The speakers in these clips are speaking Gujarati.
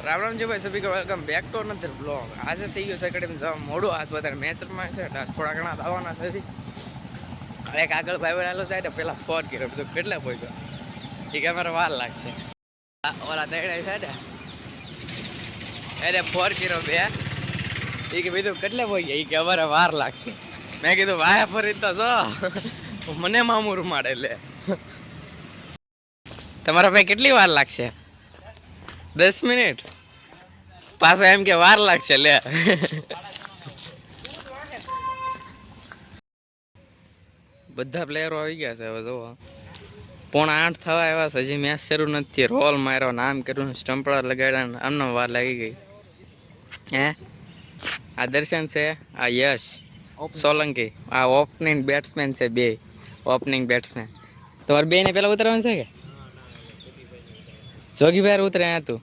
રામ રામ जी भाई सभी को welcome back to another blog. आज થઈ ગયું સેકન્ડ જવા મોડું આજ વધારે મેચ માં છે થોડા ઘણા દાવાના છે એક આગળ ભાઈ વાળો જાય તો પેલા ફોન કર્યો તો કેટલા પોઈગો ઠીક અમારે વાર લાગશે ઓલા દેડાઈ છે ને એને ફોન કર્યો બે ઈ કે બીજું કેટલા પોઈ ગયા ઈ કે અમારે વાર લાગશે મેં કીધું વાયા ફરી તો જો મને મામુર માડે લે તમારા ભાઈ કેટલી વાર લાગશે 10 મિનિટ પાછો એમ કે વાર લાગશે લે બધા પ્લેયરો આવી ગયા છે હવે જોવો 7:30 થવા આવ્યા છે હજી મેચ શરૂ નથી રોલ માર્યો નામ કર્યું સ્ટમ્પર લગાડ્યા આમનો વાર લાગી ગઈ હે આ દર્શન છે આ યશ સોલંકી આ ઓપનિંગ બેટ્સમેન છે બે ઓપનિંગ બેટ્સમેન તમારે બે ને પેલા ઉતરવાનું છે કે જોગીભાઈ ઉતરે આ તું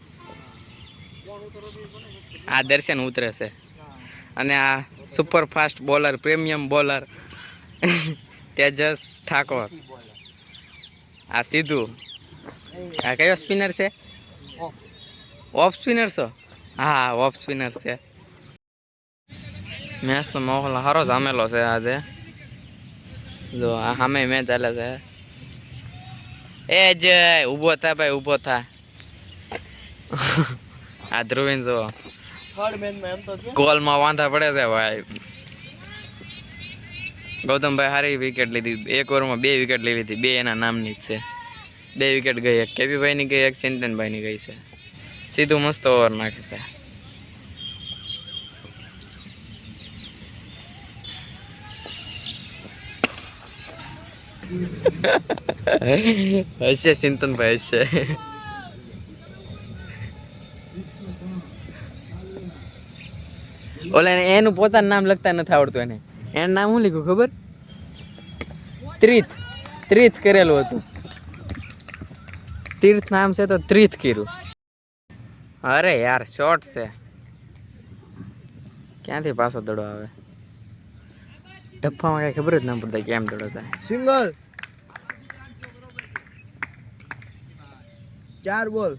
આ દર્શન ઉતરે છે અને આ super fast bowler premium bowler Tejas Thakor આ સીધું આ કયો સ્પિનર છે ઓફ સ્પિનર છો હા ઓફ સ્પિનર છે મેચ તો માહોલ સારો જામેલો છે આજે જો આ સામે મેચ ચાલે છે એ જય ઊભો થા ભાઈ ઊભો થા આ ધ્રુવીન જો ગોલમાં વાંધા પડે છે ભાઈ ગૌતમભાઈ સારી વિકેટ લીધી એક ઓવરમાં 2 વિકેટ લઈ લીધી બે એના નામની જ છે 2 વિકેટ ગઈ એક કેપીભાઈ ની ગઈ એક ચિંતનભાઈ ની ગઈ છે સીધું મસ્ત ઓવર નાખે છે હશે ચિંતનભાઈ હશે ઓલા એનું પોતાનું નામ લખતા નથી આવડતું એને એનું નામ શું લખ્યું ખબર ત્રીથ કરેલું હતું તીર્થ નામ છે તો ત્રીથ કર્યું અરે યાર શોર્ટ છે ક્યાંથી પાછો દડો આવે ટપ્પામાં કઈ ખબર જ ના પડતા કેમ દડો થાય સિંગલ 4 બોલ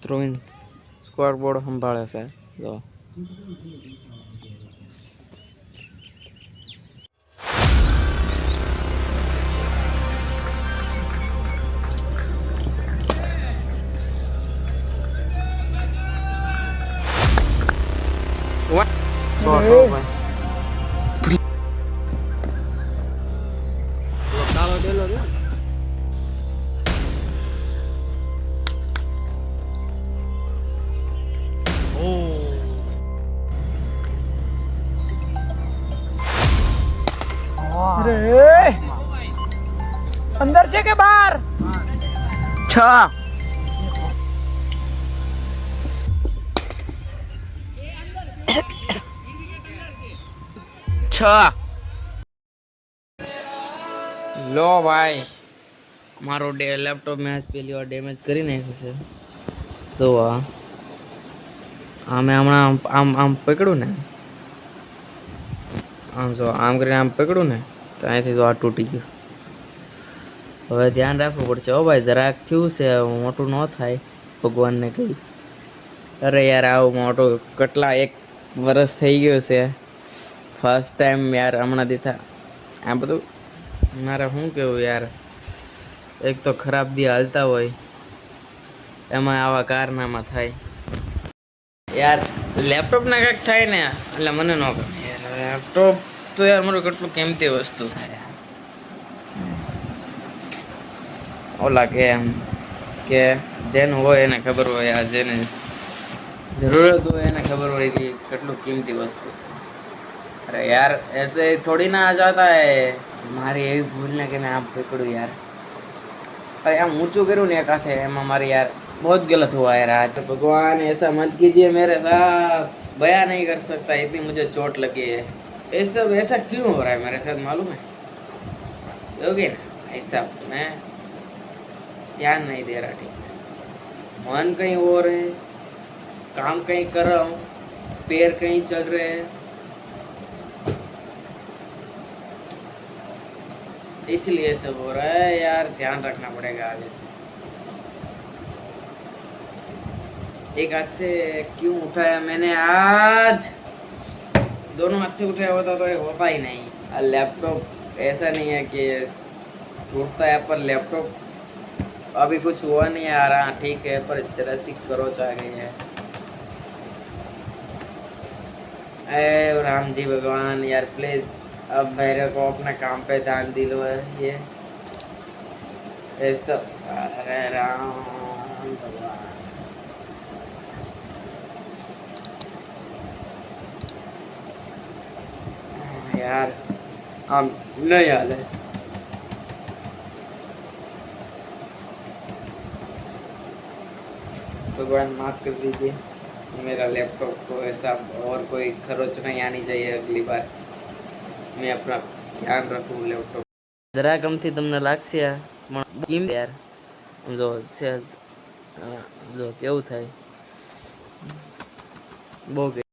ધ્રુવીન સ્કોર બોર્ડ સંભાળે છે જો अरे अंदर से के बाहर 6 લો ભાઈ મારો લેપટોપ મેં પેલી વાર ડેમેજ કરી નાખ્યું છે જો આ મેં હમણાં આમ પકડ્યું ને આમ જો આમ કરીને આમ પકડ્યું ને તો અહીંથી તો આ તૂટી ગયું હવે ધ્યાન રાખવું પડશે હો ભાઈ જરાક થયું છે મોટું ન થાય ભગવાનને કહી અરે યાર આવું મોટું કેટલા 1 વર્ષ થઈ ગયું છે ફર્સ્ટ ટાઈમ યાર હમણાં દીધા આ બધું મારે શું કેવું યાર એક તો ખરાબ દી હાલતા હોય એમાં આવા કારનામા થાય યાર લેપટોપના કંઈક થાય ને એટલે મને ન ગમે યાર લેપટોપ તો યાર મારું કેટલું કિંમતી વસ્તુ ઓલા કે એમ કે જેનું હોય એને ખબર હોય આ જેને જરૂરત હોય એને ખબર હોય કે કેટલું કિંમતી વસ્તુ છે अरे यार ऐसे थोड़ी ना आ जाता है मारी यही भूलने के मैं आप पकड़ू यार अरे हम ऊंचू करूँ ने कहते हैं हमारे यार बहुत गलत हुआ यार आज भगवान ऐसा मत कीजिए मेरे साथ बयान नहीं कर सकता इतनी मुझे चोट लगी है ये सब ऐसा क्यों हो रहा है मेरे साथ मालूम है योगी ना ऐसा मैं ध्यान नहीं दे रहा ठीक से मन कहीं और है काम कहीं कर रहा हूँ पैर कहीं चल रहे हैं इसलिए सब हो रहा है यार ध्यान रखना पड़ेगा आगे से एक हाथ से क्यों उठाया मैंने आज? दोनों हाथ से उठाया होता तो ये होता ही नहीं। लैपटॉप ऐसा नहीं है कि टूटता है, पर लैपटॉप अभी कुछ हुआ नहीं आ रहा, ठीक है, पर जरा सी खरोच आ गई है। अरे राम जी भगवान यार, प्लीज अब मेरे को अपना काम पे ध्यान दिलो है ये सब। अरे राम भगवान यार, हम नहीं याद है। भगवान माफ कर दीजिए, मेरा लैपटॉप को ऐसा और कोई खरोच नहीं आनी चाहिए अगली बार। मैं अपना ध्यान रखूँ लैपटॉप। जरा कमથી તમને લાગશે કેમ યાર, જો જો કેવું થાય બહુ